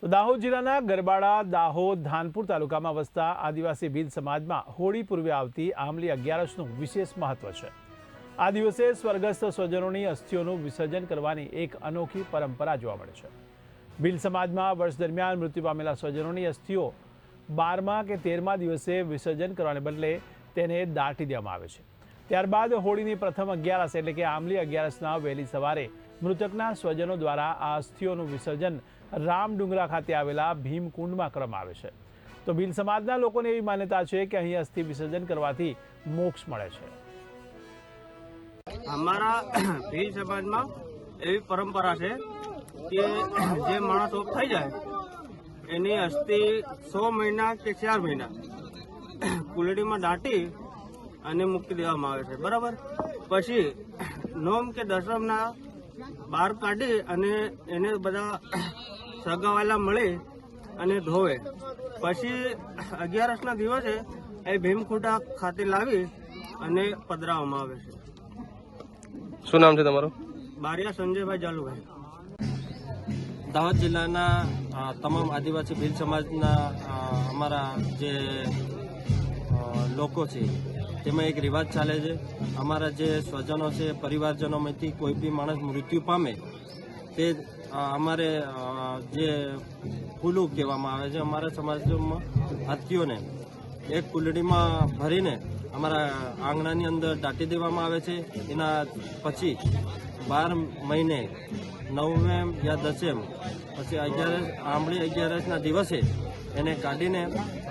તો દાહોદ જિલ્લાના ગરબાડા, દાહોદ, ધાનપુર તાલુકામાં વસતા આદિવાસી ભીલ સમાજમાં હોળી પૂર્વે આવતી આમલી અગિયારસનું વિશેષ મહત્વ છે। આ દિવસે સ્વર્ગસ્થ સ્વજનોની અસ્થિઓનું વિસર્જન કરવાની એક અનોખી પરંપરા જોવા મળે છે। ભીલ સમાજમાં વર્ષ દરમિયાન મૃત્યુ પામેલા સ્વજનોની અસ્થિઓ 12મા કે 13મા દિવસે વિસર્જન કરવાને બદલે તેને દાટી દેવામાં આવે છે। ત્યારબાદ હોળીની પ્રથમ અગિયારસ એટલે કે આમલી અગિયારસના વહેલી સવારે મૃતકના સ્વજનો દ્વારા આ અસ્થિઓનું વિસર્જન રામડુંગરા ખાતે આવેલા ભીમકુંડમાં કરવામાં આવે છે। તો ભીલ સમાજના લોકોને એવી માન્યતા છે કે અહીં અસ્થિ વિસર્જન કરવાથી મોક્ષ મળે છે। અમારા ભીલ સમાજમાં એવી પરંપરા છે કે જે માણસ ઓફ થઈ જાય એની અસ્થિ 100 મહિના કે 4 મહિના કુલડીમાં દાટી અને મૂકી દેવામાં આવે છે, બરાબર। પછી નોમ કે દસમના બહાર કાઢી અને એને બધા સગાવાલા મળી અને ધોવે। પછી 11ના દિવસે એ ભીમકુંડા ખાતે લાવી અને પધરાવવામાં આવે છે। શું નામ છે તમારું? બારિયા સંજયભાઈ જાલુભાઈ। દાહોદ જિલ્લાના તમામ આદિવાસી ભીલ સમાજના અમારા જે લોકો છે તેમાં એક રિવાજ ચાલે છે। અમારા જે સ્વજનો છે, પરિવારજનોમાંથી કોઈ બી માણસ મૃત્યુ પામે તે અમારે જે કુલું કહેવામાં આવે છે, અમારા સમાજમાં હાથીઓને એક કુલડીમાં ભરીને અમારા આંગણાની અંદર દાટી દેવામાં આવે છે। એના પછી 12 મહિને 9 યા 10 પછી આમળી અગિયારસના દિવસે એને કાઢીને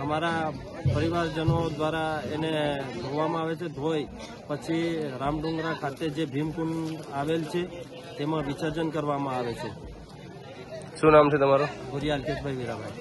અમારા પરિવારજનો દ્વારા એને ધોવામાં આવે છે। ધોઈ પછી રામડુંગરા ખાતે જે ભીમકુંડ આવેલ છે તેમાં વિસર્જન કરવામાં આવે છે। શું નામ છે તમારું? ભુરિયા અલ્કેશભાઈ વીરાભાઈ।